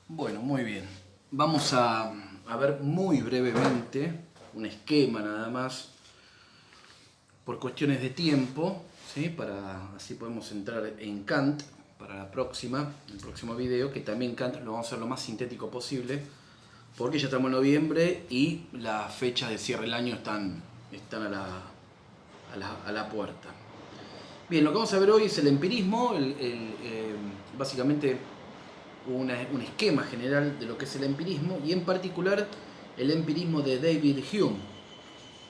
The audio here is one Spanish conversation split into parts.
Bueno, muy bien. Vamos a ver muy brevemente un esquema nada más, por cuestiones de tiempo, ¿sí? Para así podemos entrar en Kant para el próximo video, que también Kant lo vamos a hacer lo más sintético posible, porque ya estamos en noviembre y las fechas de cierre del año están a la puerta. Bien, lo que vamos a ver hoy es el empirismo, básicamente un esquema general de lo que es el empirismo y en particular el empirismo de David Hume,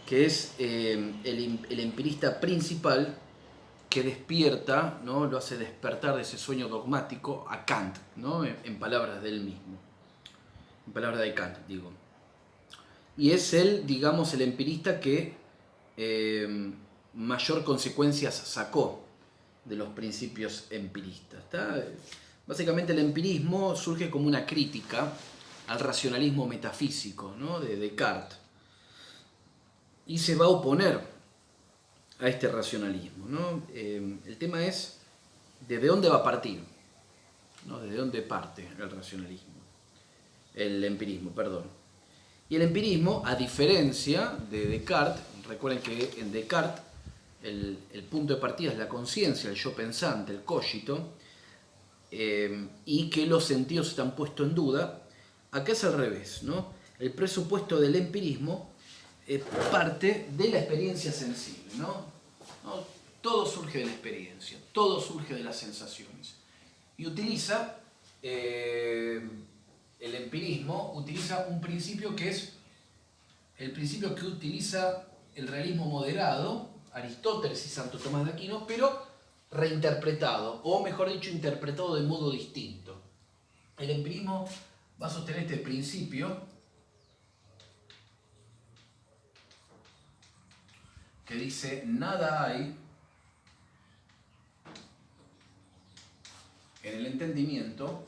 que es el empirista principal que despierta, ¿no? Lo hace despertar de ese sueño dogmático a Kant, ¿no? En palabras de él mismo, en palabras de Kant, digo. Y es él, digamos, el empirista que mayor consecuencias sacó de los principios empiristas. ¿Está? Básicamente el empirismo surge como una crítica al racionalismo metafísico, ¿no? De Descartes y se va a oponer a este racionalismo, ¿no? El tema es desde dónde va a partir, ¿no? Desde dónde parte el racionalismo, el empirismo, perdón. Y el empirismo, a diferencia de Descartes, recuerden que en Descartes el punto de partida es la conciencia, el yo pensante, el cogito, y que los sentidos están puestos en duda. Acá es al revés, ¿no? El presupuesto del empirismo parte de la experiencia sensible, ¿no? Todo surge de la experiencia, todo surge de las sensaciones. Y utiliza, el empirismo utiliza un principio que es el principio que utiliza el realismo moderado, Aristóteles y Santo Tomás de Aquino, pero reinterpretado, o mejor dicho, interpretado de modo distinto. El empirismo va a sostener este principio que dice: nada hay en el entendimiento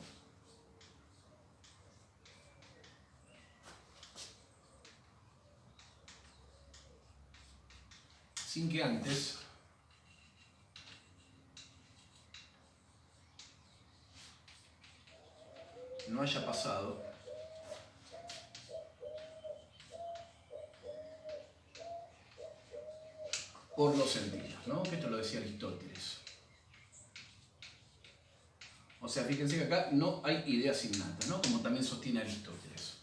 sin que antes no haya pasado por los sentidos, ¿no? Que esto lo decía Aristóteles. O sea, fíjense que acá no hay ideas innatas, ¿no? Como también sostiene Aristóteles.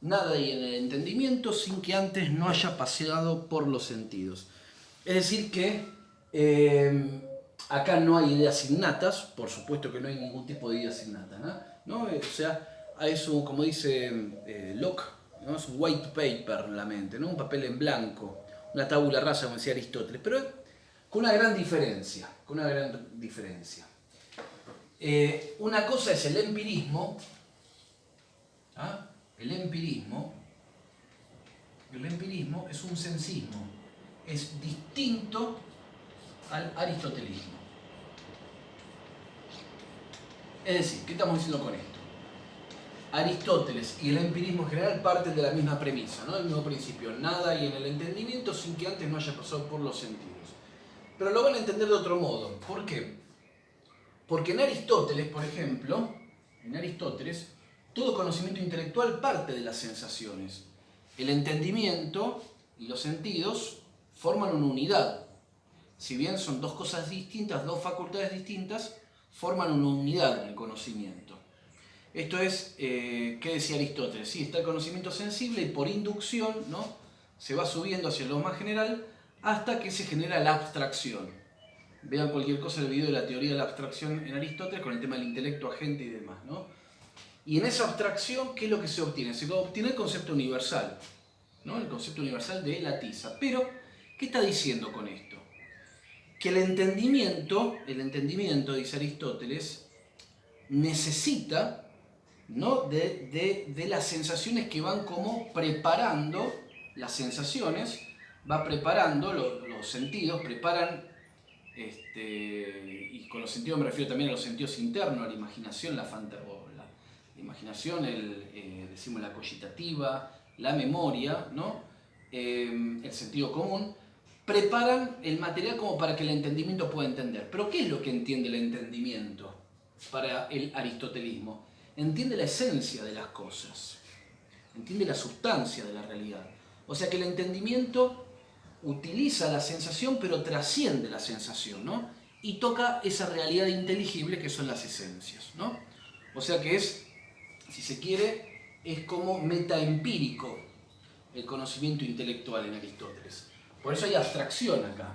Nada hay en el entendimiento sin que antes no haya pasado por los sentidos. Es decir que acá no hay ideas innatas, por supuesto que no hay ningún tipo de ideas innatas, ¿no? O sea, es un, como dice Locke, ¿no? Es un white paper en la mente, ¿no? Un papel en blanco, una tabula rasa, como decía Aristóteles, pero con una gran diferencia, una cosa es el empirismo, ¿ah? El empirismo es un sensismo, es distinto al aristotelismo. Es decir, ¿qué estamos diciendo con esto? Aristóteles y el empirismo en general parten de la misma premisa, ¿no? El mismo principio: nada hay en el entendimiento sin que antes no haya pasado por los sentidos. Pero lo van a entender de otro modo. ¿Por qué? Porque en Aristóteles, por ejemplo, todo conocimiento intelectual parte de las sensaciones. El entendimiento y los sentidos forman una unidad. Si bien son dos cosas distintas, dos facultades distintas, forman una unidad en el conocimiento. Esto es, ¿qué decía Aristóteles? Sí, está el conocimiento sensible y por inducción, ¿no? Se va subiendo hacia lo más general hasta que se genera la abstracción. Vean cualquier cosa del video de la teoría de la abstracción en Aristóteles con el tema del intelecto agente y demás, ¿no? Y en esa abstracción, ¿qué es lo que se obtiene? Se obtiene el concepto universal, ¿no? El concepto universal de la tiza. Pero, ¿qué está diciendo con esto? Que el entendimiento, dice Aristóteles, necesita, ¿no? de las sensaciones que van como preparando las sensaciones, va preparando los sentidos, preparan, y con los sentidos me refiero también a los sentidos internos, a la imaginación, la imaginación, decimos la cogitativa, la memoria, ¿no? El sentido común, preparan el material como para que el entendimiento pueda entender. Pero ¿qué es lo que entiende el entendimiento para el aristotelismo? entiende la esencia de las cosas, entiende la sustancia de la realidad. O sea que el entendimiento utiliza la sensación pero trasciende la sensación, ¿no? Y toca esa realidad inteligible que son las esencias, ¿no? O sea que es, si se quiere, es como metaempírico el conocimiento intelectual en Aristóteles. Por eso hay abstracción acá.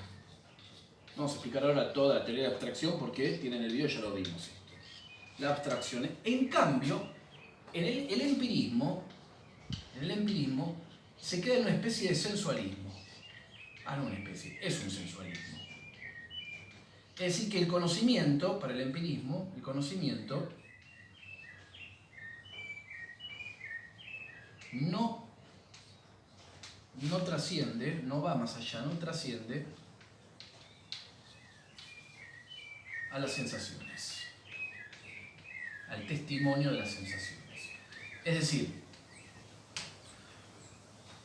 Vamos a explicar ahora toda la teoría de abstracción porque tienen el video, ya lo vimos esto. La abstracción. En cambio, en el empirismo se queda en una especie de sensualismo. No una especie, es un sensualismo. Es decir, que el conocimiento, para el empirismo, el conocimiento no trasciende, no va más allá, no trasciende a las sensaciones, al testimonio de las sensaciones. Es decir,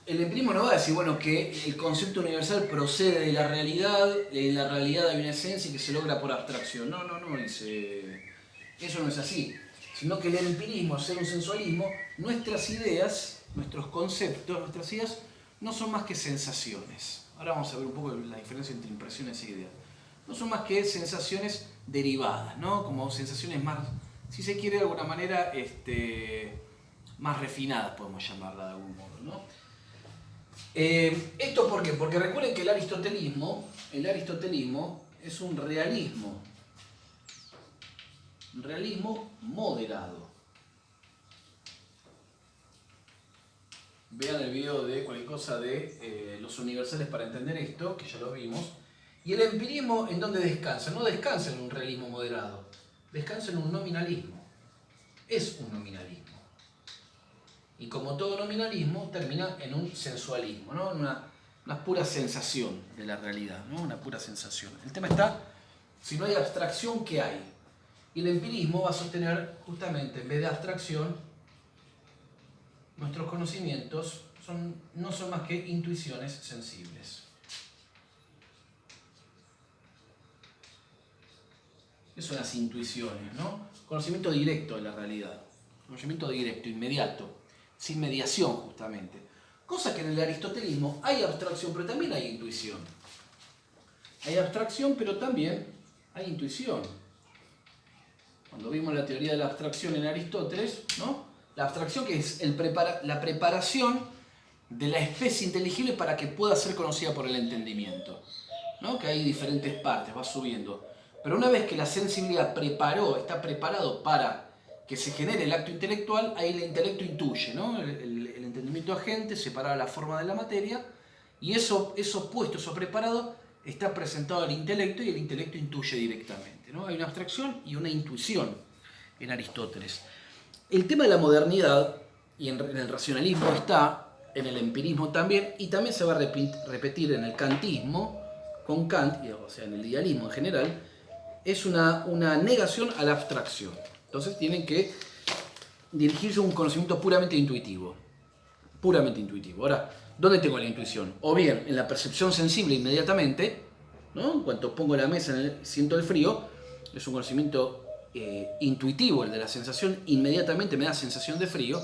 el empirismo no va a decir, bueno, que el concepto universal procede de la realidad, en la realidad hay una esencia que se logra por abstracción. No, dice, eso no es así. Sino que el empirismo, al ser un sensualismo, nuestras ideas, nuestros conceptos, nuestras ideas, no son más que sensaciones. Ahora vamos a ver un poco la diferencia entre impresiones e ideas. No son más que sensaciones derivadas, ¿no? Como sensaciones más, si se quiere de alguna manera, más refinadas, podemos llamarla de algún modo, ¿no? ¿Esto por qué? Porque recuerden que el aristotelismo es un realismo moderado. Vean el video de cualquier cosa de los universales para entender esto, que ya lo vimos. Y el empirismo, ¿en dónde descansa? No descansa en un realismo moderado, descansa en un nominalismo. Es un nominalismo. Y como todo nominalismo, termina en un sensualismo, ¿no? En una pura sensación de la realidad, ¿no? Una pura sensación. El tema está, si no hay abstracción, ¿qué hay? Y el empirismo va a sostener, justamente, en vez de abstracción, nuestros conocimientos no son más que intuiciones sensibles. ¿Qué son las intuiciones, no? Conocimiento directo de la realidad. Conocimiento directo, inmediato. Sin mediación, justamente. Cosa que en el aristotelismo hay abstracción, pero también hay intuición. Hay abstracción, pero también hay intuición. Cuando vimos la teoría de la abstracción en Aristóteles, ¿no? La abstracción que es la preparación de la especie inteligible para que pueda ser conocida por el entendimiento, ¿no? Que hay diferentes partes, va subiendo. Pero una vez que la sensibilidad está preparado para que se genere el acto intelectual, ahí el intelecto intuye, ¿no? El entendimiento agente separa la forma de la materia y eso puesto, eso preparado, está presentado al intelecto y el intelecto intuye directamente, ¿no? Hay una abstracción y una intuición en Aristóteles. El tema de la modernidad, y en el racionalismo está, en el empirismo también, y también se va a repetir en el kantismo, con Kant, o sea, en el idealismo en general, es una negación a la abstracción. Entonces tienen que dirigirse a un conocimiento puramente intuitivo. Puramente intuitivo. Ahora, ¿dónde tengo la intuición? O bien en la percepción sensible inmediatamente, ¿no? En cuanto pongo la mesa, siento el frío, es un conocimiento intuitivo, el de la sensación, inmediatamente me da sensación de frío.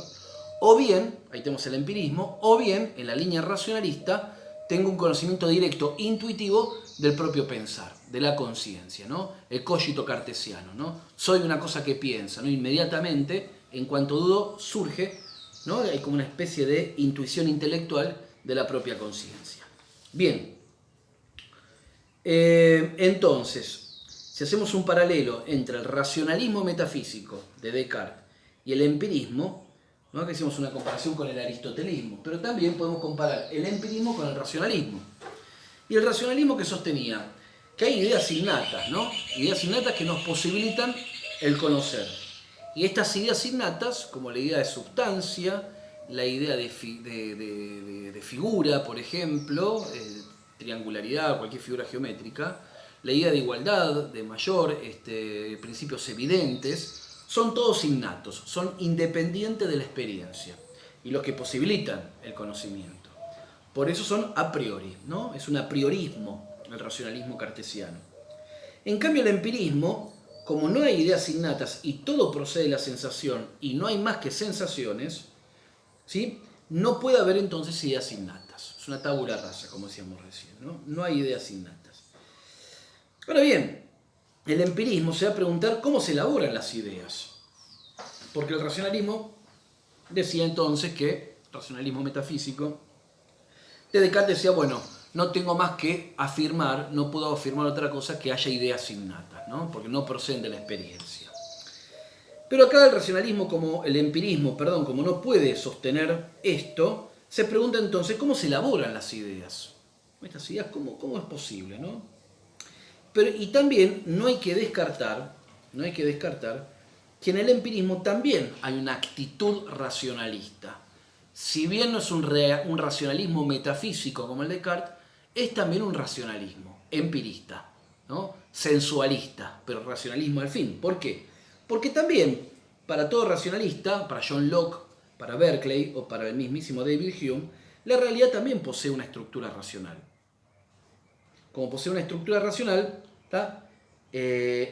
O bien, ahí tenemos el empirismo, o bien en la línea racionalista tengo un conocimiento directo, intuitivo del propio pensar, de la conciencia, ¿no? El cogito cartesiano, ¿no? Soy una cosa que piensa, ¿no? Inmediatamente, en cuanto dudo, surge, ¿no? Hay como una especie de intuición intelectual de la propia conciencia. Bien, entonces, si hacemos un paralelo entre el racionalismo metafísico de Descartes y el empirismo, ¿no? Que hicimos una comparación con el aristotelismo, pero también podemos comparar el empirismo con el racionalismo. Y el racionalismo que sostenía que hay ideas innatas, ¿no? Ideas innatas que nos posibilitan el conocer. Y estas ideas innatas, como la idea de sustancia, la idea de figura, por ejemplo, triangularidad, cualquier figura geométrica, la idea de igualdad, de mayor, principios evidentes, son todos innatos, son independientes de la experiencia y los que posibilitan el conocimiento. Por eso son a priori, ¿no? Es un apriorismo el racionalismo cartesiano. En cambio el empirismo como no hay ideas innatas y todo procede de la sensación y no hay más que sensaciones, ¿sí? No puede haber entonces ideas innatas. Es una tabula rasa, como decíamos recién, ¿no? No hay ideas innatas. Ahora bien, el empirismo se va a preguntar cómo se elaboran las ideas. Porque el racionalismo decía entonces que, racionalismo metafísico, de Descartes decía, bueno, no tengo más que afirmar, no puedo afirmar otra cosa que haya ideas innatas, ¿no? Porque no proceden de la experiencia. Pero acá el racionalismo, como el empirismo, perdón, como no puede sostener esto, se pregunta entonces cómo se elaboran las ideas. Estas ideas, ¿cómo es posible, no? Pero, y también no hay que descartar que en el empirismo también hay una actitud racionalista. Si bien no es un racionalismo metafísico como el de Descartes, es también un racionalismo empirista, ¿no? Sensualista, pero racionalismo al fin. ¿Por qué? Porque también, para todo racionalista, para John Locke, para Berkeley o para el mismísimo David Hume, la realidad también posee una estructura racional. Como posee una estructura racional,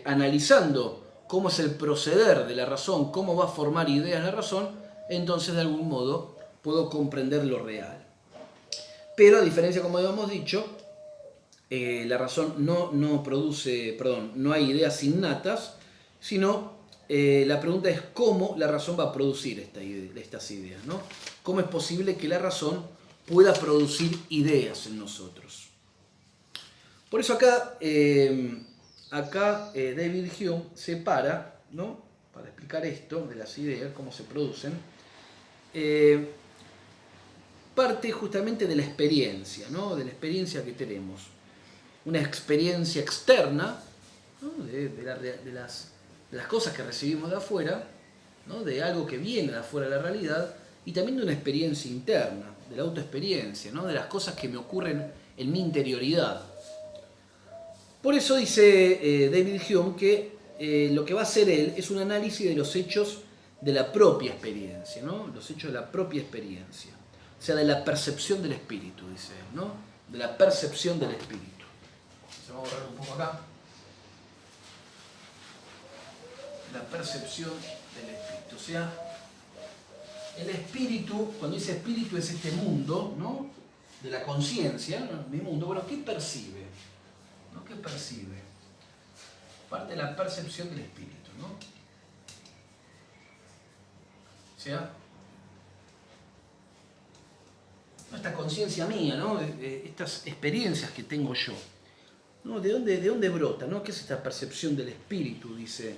analizando cómo es el proceder de la razón, cómo va a formar ideas la razón, entonces de algún modo puedo comprender lo real. Pero a diferencia, como habíamos dicho, la razón no hay ideas innatas, sino la pregunta es cómo la razón va a producir estas ideas, ¿no? ¿Cómo es posible que la razón pueda producir ideas en nosotros? Por eso acá, David Hume separa, ¿no? Para explicar esto de las ideas, cómo se producen, parte justamente de la experiencia, ¿no? De la experiencia que tenemos. Una experiencia externa, ¿no? de las cosas que recibimos de afuera, ¿no? De algo que viene de afuera de la realidad, y también de una experiencia interna, de la autoexperiencia, ¿no? De las cosas que me ocurren en mi interioridad. Por eso dice David Hume que lo que va a hacer él es un análisis de los hechos de la propia experiencia, ¿no? Los hechos de la propia experiencia. O sea, de la percepción del espíritu, dice él, ¿no? De la percepción del espíritu. Se va a borrar un poco acá. La percepción del espíritu. O sea, el espíritu, cuando dice espíritu es este mundo, ¿no? De la conciencia, ¿no? Mi mundo. Bueno, ¿qué percibe? ¿No? ¿Qué percibe? Parte de la percepción del espíritu, ¿no? O sea, esta conciencia mía, ¿no? Estas experiencias que tengo yo, ¿no? ¿De dónde brota, ¿no? ¿Qué es esta percepción del espíritu? Dice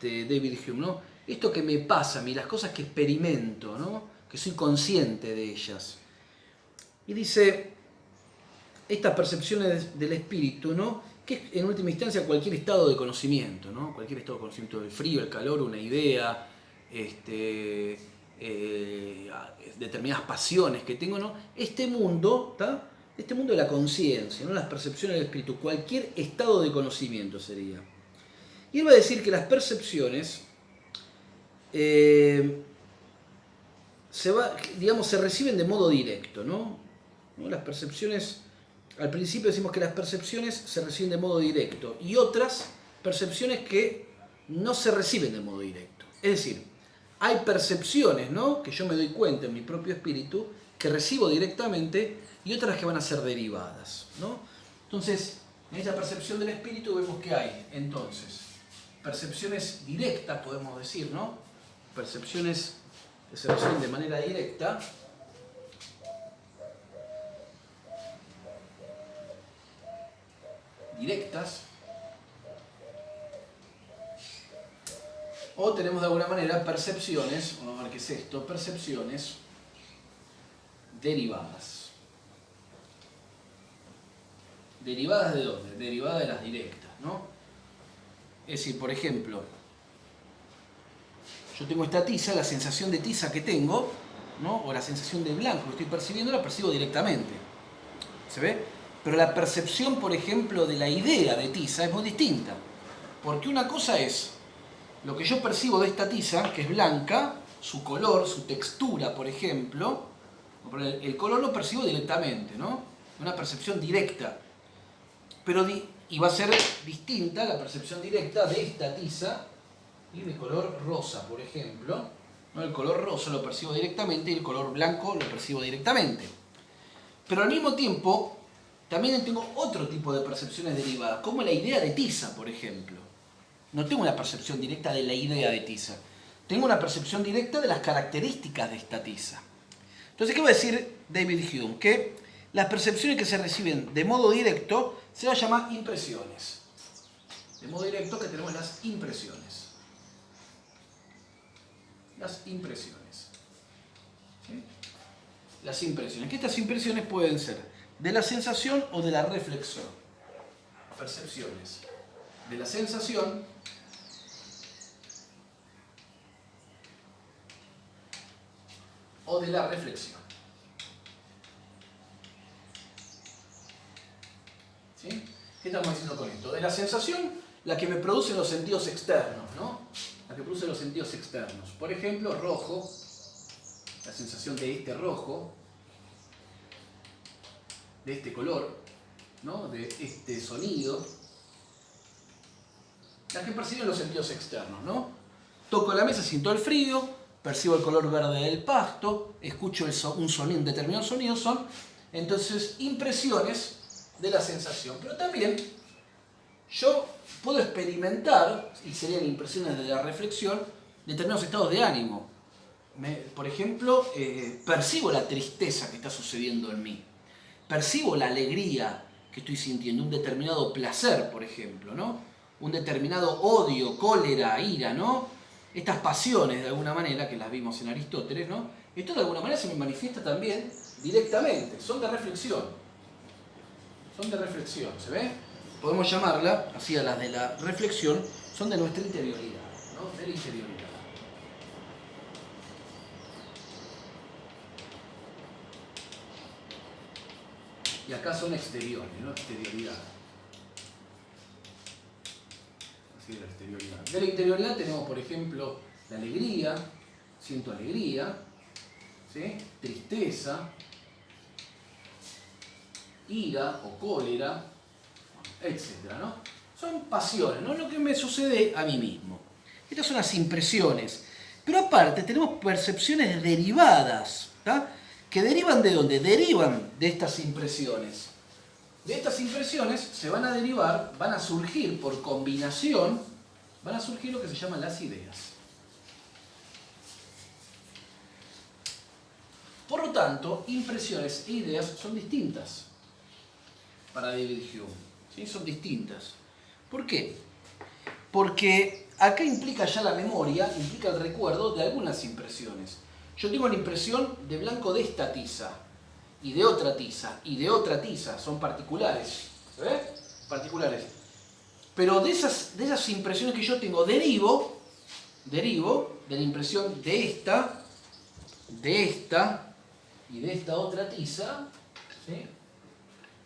David Hume, ¿no? Esto que me pasa a mí, las cosas que experimento, ¿no? Que soy consciente de ellas. Y dice, estas percepciones del espíritu, ¿no? Que es en última instancia cualquier estado de conocimiento, ¿no? Cualquier estado de conocimiento del frío, el calor, una idea, determinadas pasiones que tengo, ¿no? Este mundo, ¿tá? Este mundo de la conciencia, ¿no? Las percepciones del espíritu, cualquier estado de conocimiento sería. Y él va a decir que las percepciones se reciben de modo directo, ¿no? Las percepciones, al principio decimos que las percepciones se reciben de modo directo y otras percepciones que no se reciben de modo directo. Es decir, hay percepciones, ¿no? Que yo me doy cuenta en mi propio espíritu, que recibo directamente y otras que van a ser derivadas, ¿no? Entonces, en esta percepción del espíritu vemos que hay, entonces, percepciones directas, podemos decir, ¿no? Percepciones que se reciben de manera directa. Directas. O tenemos de alguna manera percepciones, vamos a ver qué es esto, percepciones derivadas. ¿Derivadas de dónde? Derivadas de las directas, ¿no? Es decir, por ejemplo, yo tengo esta tiza, la sensación de tiza que tengo, ¿no? O la sensación de blanco que estoy percibiendo, la percibo directamente. ¿Se ve? Pero la percepción, por ejemplo, de la idea de tiza es muy distinta. Porque una cosa es lo que yo percibo de esta tiza, que es blanca, su color, su textura, por ejemplo. El color lo percibo directamente, ¿no? Una percepción directa. Y va a ser distinta la percepción directa de esta tiza y de color rosa, por ejemplo. ¿No? El color rosa lo percibo directamente y el color blanco lo percibo directamente. Pero al mismo tiempo, también tengo otro tipo de percepciones derivadas, como la idea de tiza, por ejemplo. No tengo una percepción directa de la idea de tiza. Tengo una percepción directa de las características de esta tiza. Entonces, ¿qué va a decir David Hume? Que las percepciones que se reciben de modo directo se las llama impresiones. De modo directo que tenemos las impresiones. Las impresiones. ¿Sí? Las impresiones. Que estas impresiones pueden ser de la sensación o de la reflexión. Percepciones de la sensación o de la reflexión. ¿Sí? ¿Qué estamos diciendo con esto? De la sensación, la que me producen los sentidos externos, ¿no? La que produce los sentidos externos. Por ejemplo, rojo, la sensación de este rojo, de este color, ¿no? De este sonido, la que perciben los sentidos externos, ¿no? Toco la mesa, siento el frío, percibo el color verde del pasto, escucho un sonido, un determinado sonido, son entonces impresiones de la sensación. Pero también yo puedo experimentar, y serían impresiones de la reflexión, determinados estados de ánimo. Por ejemplo, percibo la tristeza que está sucediendo en mí, percibo la alegría que estoy sintiendo, un determinado placer, por ejemplo, ¿no? Un determinado odio, cólera, ira, ¿no? Estas pasiones, de alguna manera, que las vimos en Aristóteles, ¿no? Esto de alguna manera se me manifiesta también directamente, son de reflexión. Son de reflexión, ¿se ve? Podemos llamarla, así a las de la reflexión, son de nuestra interioridad, ¿no? De la interioridad. Y acá son exteriores, ¿no? Exterioridad. Así de la exterioridad. De la interioridad tenemos, por ejemplo, la alegría, siento alegría, ¿sí? Tristeza, ira o cólera, etcétera, ¿no? Son pasiones, ¿no? Lo que me sucede a mí mismo. Estas son las impresiones. Pero aparte tenemos percepciones derivadas, ¿tá? ¿Que derivan de dónde? Derivan de estas impresiones. De estas impresiones se van a derivar, van a surgir por combinación, van a surgir lo que se llaman las ideas. Por lo tanto, impresiones e ideas son distintas para David Hume. ¿Sí? Son distintas. ¿Por qué? Porque acá implica ya la memoria, implica el recuerdo de algunas impresiones. Yo tengo la impresión de blanco de esta tiza, y de otra tiza, y de otra tiza, son particulares. ¿Se ve? Particulares. Pero de esas impresiones que yo tengo, derivo de la impresión de esta y de esta otra tiza, ¿sí?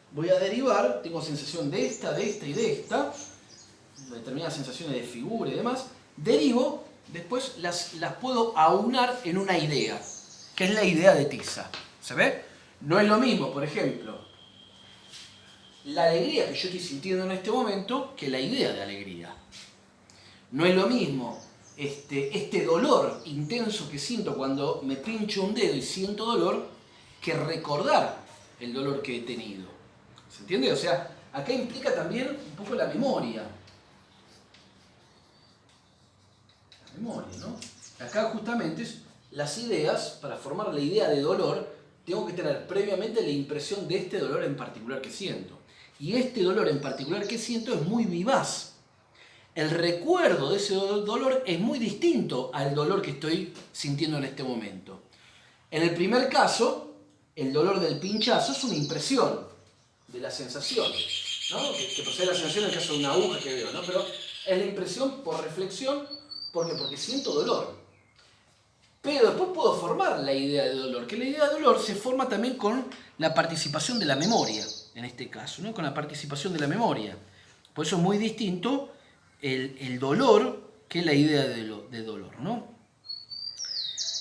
Voy a derivar, tengo sensación de esta y de esta, determinadas sensaciones de figura y demás, derivo, después las puedo aunar en una idea, que es la idea de tiza. ¿Se ve? No es lo mismo, por ejemplo, la alegría que yo estoy sintiendo en este momento que la idea de alegría. No es lo mismo este dolor intenso que siento cuando me pincho un dedo y siento dolor que recordar el dolor que he tenido. ¿Se entiende? O sea, acá implica también un poco la memoria. La memoria, ¿no? Acá justamente las ideas, para formar la idea de dolor, tengo que tener previamente la impresión de este dolor en particular que siento. Y este dolor en particular que siento es muy vivaz. El recuerdo de ese dolor es muy distinto al dolor que estoy sintiendo en este momento. En el primer caso, el dolor del pinchazo es una impresión de la sensación, ¿no? Que procede de la sensación en el caso de una aguja que veo, ¿no? Pero es la impresión por reflexión, ¿por qué? Porque siento dolor. Pero después puedo formar la idea de dolor, que la idea de dolor se forma también con la participación de la memoria, en este caso, ¿no? Con la participación de la memoria. Por eso es muy distinto el dolor que la idea de dolor, ¿no?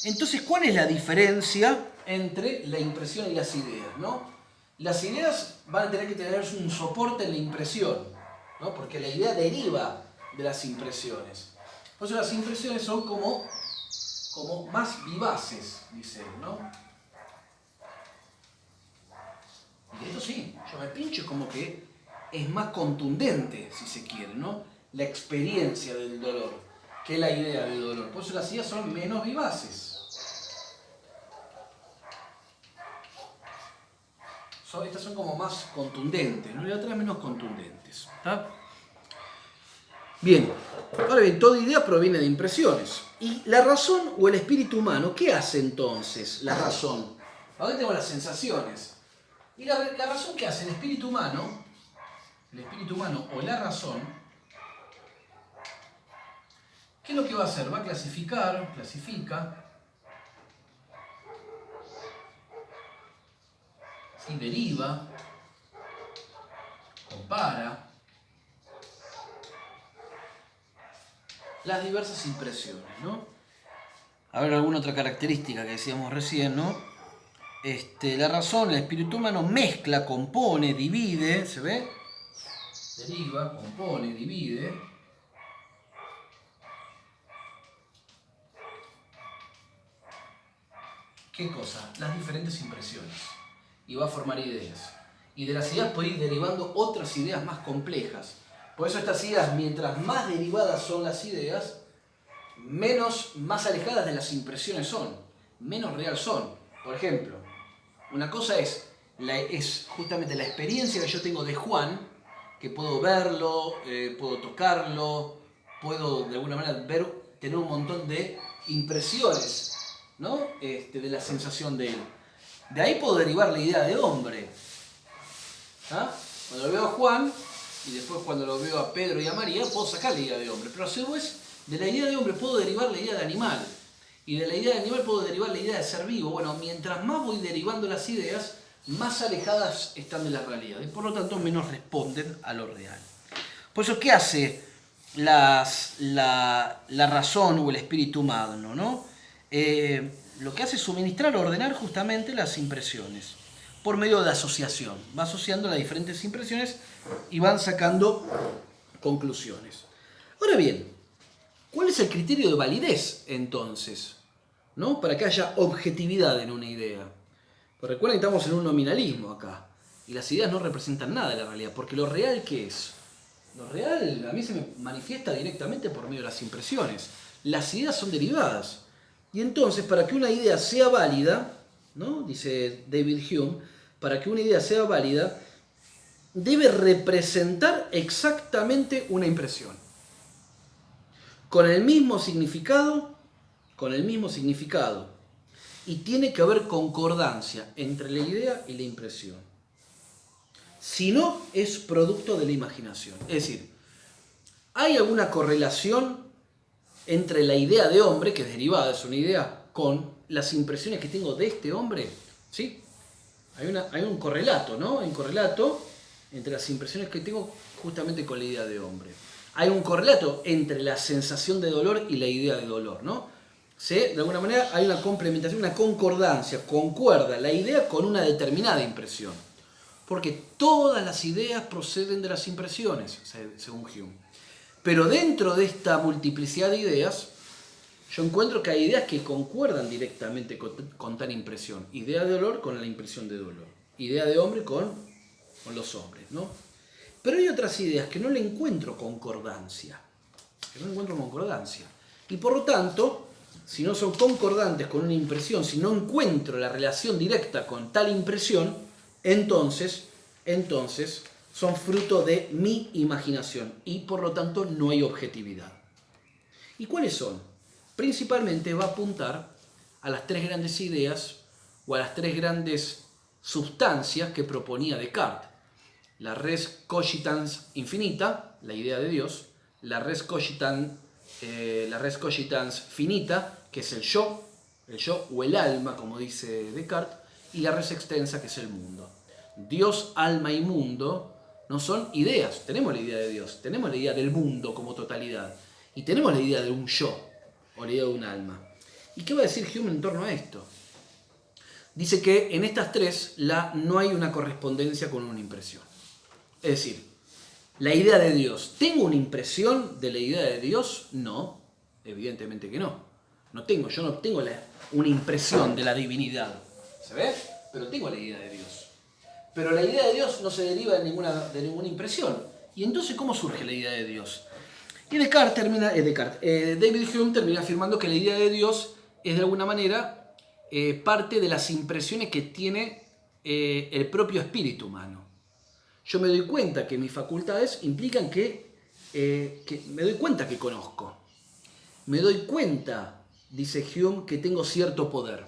Entonces, ¿cuál es la diferencia entre la impresión y las ideas, ¿no? Las ideas van a tener que tener un soporte en la impresión. ¿no? Porque la idea deriva de las impresiones. Por eso las impresiones son como más vivaces, dice él, ¿no? Y esto sí, yo me pincho como que es más contundente, si se quiere, ¿no? La experiencia del dolor que la idea del dolor. Por eso las ideas son menos vivaces. Estas son como más contundentes, ¿no? Y otras menos contundentes. ¿Está? Bien, ahora bien, toda idea proviene de impresiones. ¿Y la razón o el espíritu humano, qué hace entonces la razón? Ahora tenemos las sensaciones. ¿Y la razón qué hace? El espíritu humano o la razón, ¿qué es lo que va a hacer? Va a clasifica, ¿sí? Deriva, compara las diversas impresiones, ¿no? A ver, alguna otra característica que decíamos recién, ¿no? La razón, el espíritu humano mezcla, compone, divide, ¿se ve? Deriva, compone, divide. ¿Qué cosa? Las diferentes impresiones. Y va a formar ideas. Y de las ideas puede ir derivando otras ideas más complejas. Por eso estas ideas, mientras más derivadas son las ideas, más alejadas de las impresiones son, menos real son. Por ejemplo, una cosa es justamente la experiencia que yo tengo de Juan, que puedo verlo, puedo tocarlo, puedo de alguna manera tener un montón de impresiones, ¿no? De la sensación de él. De ahí puedo derivar la idea de hombre. ¿Ah? Cuando lo veo a Juan, y después cuando lo veo a Pedro y a María, puedo sacar la idea de hombre. Pero después, de la idea de hombre puedo derivar la idea de animal. Y de la idea de animal puedo derivar la idea de ser vivo. Bueno, mientras más voy derivando las ideas, más alejadas están de la realidad. Y por lo tanto, menos responden a lo real. Por eso, ¿qué hace la razón o el espíritu humano, ¿no? Lo que hace es suministrar o ordenar justamente las impresiones por medio de asociación. Va asociando las diferentes impresiones y van sacando conclusiones. Ahora bien, ¿cuál es el criterio de validez entonces? ¿No? Para que haya objetividad en una idea. Pues recuerden que estamos en un nominalismo acá. Y las ideas no representan nada de la realidad. Porque lo real, ¿qué es? Lo real a mí se me manifiesta directamente por medio de las impresiones. Las ideas son derivadas. Y entonces, para que una idea sea válida, ¿no? Dice David Hume, para que una idea sea válida, debe representar exactamente una impresión. Con el mismo significado, y tiene que haber concordancia entre la idea y la impresión. Si no, es producto de la imaginación. Es decir, ¿hay alguna correlación entre la idea de hombre, que es derivada, es una idea, con las impresiones que tengo de este hombre? ¿Sí? Hay un correlato, ¿no? Hay un correlato entre las impresiones que tengo justamente con la idea de hombre. Hay un correlato entre la sensación de dolor y la idea de dolor, ¿no? ¿Sí? De alguna manera hay una complementación, una concordancia, concuerda la idea con una determinada impresión. Porque todas las ideas proceden de las impresiones, según Hume. Pero dentro de esta multiplicidad de ideas, yo encuentro que hay ideas que concuerdan directamente con tal impresión. Idea de dolor con la impresión de dolor. Idea de hombre con los hombres, ¿no? Pero hay otras ideas que no le encuentro concordancia. Y por lo tanto, si no son concordantes con una impresión, si no encuentro la relación directa con tal impresión, entonces son fruto de mi imaginación y por lo tanto no hay objetividad. ¿Y cuáles son? Principalmente va a apuntar a las tres grandes ideas o a las tres grandes sustancias que proponía Descartes. La res cogitans infinita, la idea de Dios, la res cogitans finita, que es el yo o el alma, como dice Descartes, y la res extensa, que es el mundo. Dios, alma y mundo no son ideas. Tenemos la idea de Dios, tenemos la idea del mundo como totalidad, y tenemos la idea de un yo, o la idea de un alma. ¿Y qué va a decir Hume en torno a esto? Dice que en estas tres no hay una correspondencia con una impresión. Es decir, La idea de Dios. ¿Tengo una impresión de la idea de Dios? No, evidentemente que no. Yo no tengo una impresión de la divinidad. ¿Se ve? Pero tengo la idea de Dios. Pero la idea de Dios no se deriva de ninguna impresión. ¿Y entonces cómo surge la idea de Dios? Y David Hume termina afirmando que la idea de Dios es de alguna manera parte de las impresiones que tiene el propio espíritu humano. Yo me doy cuenta que mis facultades implican que me doy cuenta que conozco. Me doy cuenta, dice Hume, que tengo cierto poder.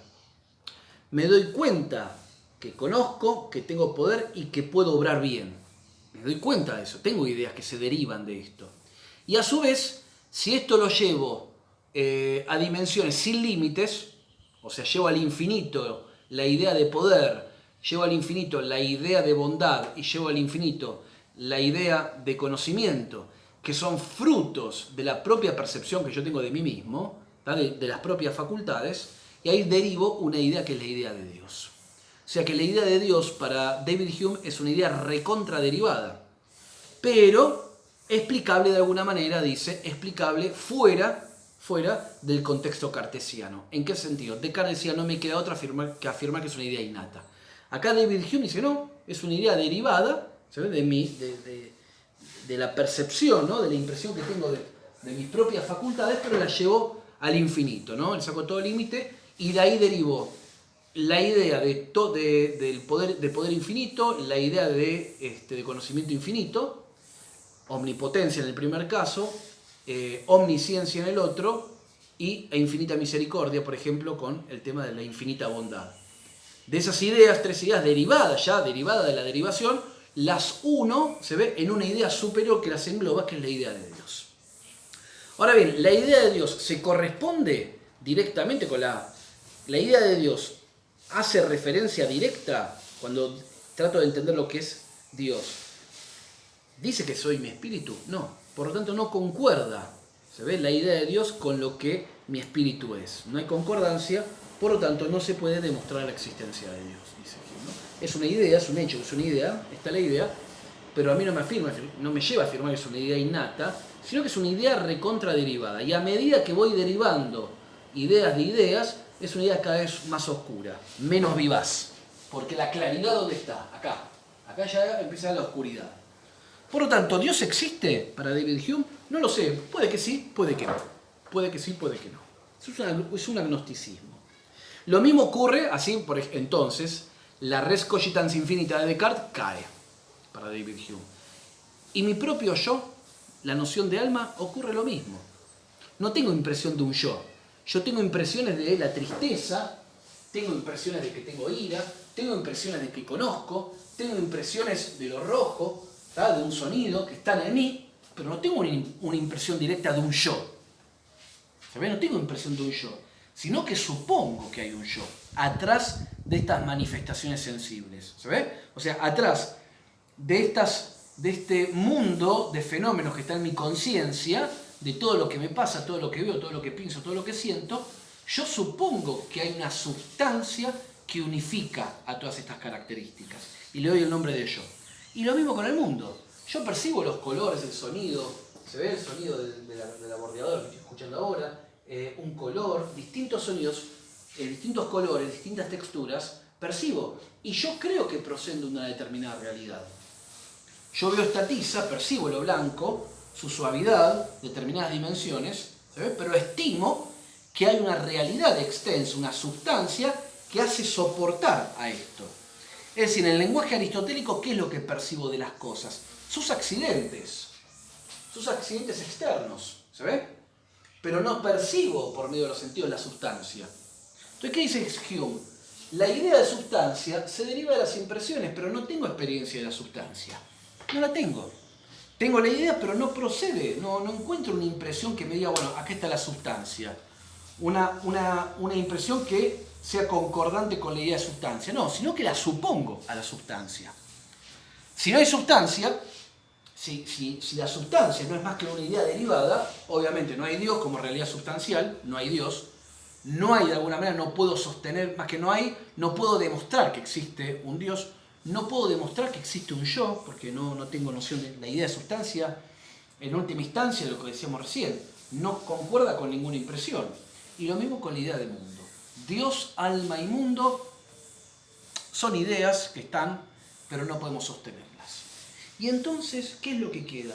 Me doy cuenta que conozco, que tengo poder y que puedo obrar bien. Me doy cuenta de eso. Tengo ideas que se derivan de esto. Y a su vez, si esto lo llevo a dimensiones sin límites, o sea, llevo al infinito la idea de poder, llevo al infinito la idea de bondad y llevo al infinito la idea de conocimiento, que son frutos de la propia percepción que yo tengo de mí mismo, de las propias facultades, y ahí derivo una idea que es la idea de Dios. O sea que la idea de Dios para David Hume es una idea recontraderivada, pero explicable de alguna manera, dice, explicable fuera del contexto cartesiano. ¿En qué sentido? Descartes decía, no me queda otra que afirmar que es una idea innata. Acá David Hume dice, no, es una idea derivada, ¿sabes? De la percepción, ¿no? De la impresión que tengo de mis propias facultades, pero la llevo al infinito, ¿no? Le saco todo límite y de ahí derivó la idea de poder infinito, la idea de conocimiento infinito, omnipotencia en el primer caso, omnisciencia en el otro, e infinita misericordia, por ejemplo, con el tema de la infinita bondad. De esas ideas, tres ideas derivadas de la derivación, las uno se ve en una idea superior que las engloba, que es la idea de Dios. Ahora bien, la idea de Dios se corresponde directamente con la idea de Dios, hace referencia directa cuando trato de entender lo que es Dios. ¿Dice que soy mi espíritu? No. Por lo tanto, no concuerda, se ve, la idea de Dios con lo que mi espíritu es. No hay concordancia, por lo tanto, no se puede demostrar la existencia de Dios, dice Hume, ¿no? Es una idea, es un hecho, es una idea, está la idea, pero a mí no me lleva a afirmar que es una idea innata, sino que es una idea recontraderivada. Y a medida que voy derivando ideas de ideas, es una idea cada vez más oscura, menos vivaz. Porque la claridad, ¿dónde está? Acá. Acá ya empieza la oscuridad. Por lo tanto, ¿Dios existe para David Hume? No lo sé. Puede que sí, puede que no. Puede que sí, puede que no. Es un agnosticismo. Lo mismo ocurre, así, entonces, la res cogitans infinita de Descartes cae para David Hume. Y mi propio yo, la noción de alma, ocurre lo mismo. No tengo impresión de un yo. Yo tengo impresiones de la tristeza, tengo impresiones de que tengo ira, tengo impresiones de que conozco, tengo impresiones de lo rojo, de un sonido que están en mí, pero no tengo una impresión directa de un yo. ¿Sabes? No tengo impresión de un yo, sino que supongo que hay un yo atrás de estas manifestaciones sensibles. ¿Sabes? O sea, atrás de este mundo de fenómenos que está en mi conciencia, de todo lo que me pasa, todo lo que veo, todo lo que pienso, todo lo que siento, yo supongo que hay una sustancia que unifica a todas estas características y le doy el nombre de yo. Y lo mismo con el mundo. Yo percibo los colores, el sonido, se ve el sonido del abordeador que estoy escuchando ahora, un color, distintos sonidos, distintos colores, distintas texturas, percibo. Y yo creo que proceden de una determinada realidad. Yo veo esta tiza, percibo lo blanco, su suavidad, determinadas dimensiones, ¿sabes? Pero estimo que hay una realidad extensa, una sustancia que hace soportar a esto. Es decir, en el lenguaje aristotélico, ¿qué es lo que percibo de las cosas? Sus accidentes externos, ¿sabes? Pero no percibo por medio de los sentidos la sustancia. Entonces, ¿qué dice Hume? La idea de sustancia se deriva de las impresiones, pero no tengo experiencia de la sustancia. No la tengo. Tengo la idea, pero no procede. No encuentro una impresión que me diga, bueno, acá está la sustancia. Una impresión que sea concordante con la idea de sustancia. No, sino que la supongo a la sustancia. Si no hay sustancia, si la sustancia no es más que una idea derivada, obviamente no hay Dios como realidad sustancial, no hay Dios, no hay de alguna manera, no puedo sostener, más que no hay, no puedo demostrar que existe un Dios, No puedo demostrar que existe un yo, porque no tengo noción de la idea de sustancia. En última instancia, lo que decíamos recién, no concuerda con ninguna impresión. Y lo mismo con la idea de mundo. Dios, alma y mundo son ideas que están, pero no podemos sostenerlas. Y entonces, ¿qué es lo que queda?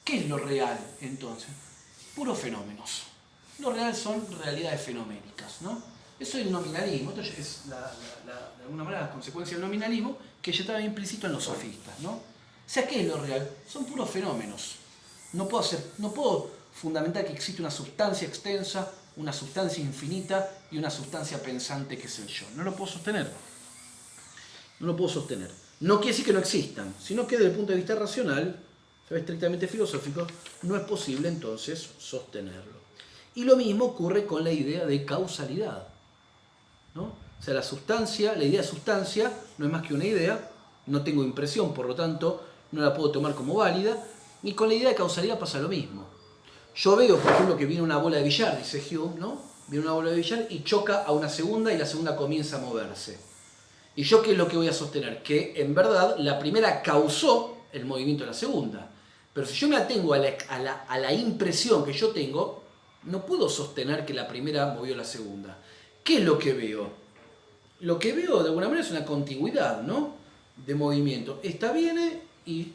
¿Qué es lo real entonces? Puros fenómenos. Lo real son realidades fenoménicas, ¿no? Eso es el nominalismo, esto es de alguna manera la consecuencia del nominalismo que ya estaba implícito en los sofistas, ¿no? O sea, ¿qué es lo real? Son puros fenómenos. No puedo fundamentar que existe una sustancia extensa, una sustancia infinita y una sustancia pensante que es el yo. No lo puedo sostener. No lo puedo sostener. No quiere decir que no existan, sino que desde el punto de vista racional, estrictamente filosófico, no es posible entonces sostenerlo. Y lo mismo ocurre con la idea de causalidad, ¿no? O sea, la idea de sustancia no es más que una idea, no tengo impresión, por lo tanto no la puedo tomar como válida, y con la idea de causalidad pasa lo mismo. Yo veo, por ejemplo, que viene una bola de billar, dice Hume, ¿no? Viene una bola de billar y choca a una segunda y la segunda comienza a moverse. ¿Y yo qué es lo que voy a sostener? Que en verdad la primera causó el movimiento de la segunda. Pero si yo me atengo a la impresión que yo tengo, no puedo sostener que la primera movió la segunda. ¿Qué es lo que veo? Lo que veo de alguna manera es una contigüidad, ¿no? De movimiento. Esta viene y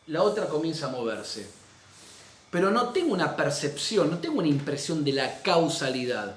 la otra comienza a moverse. Pero no tengo una percepción, no tengo una impresión de la causalidad.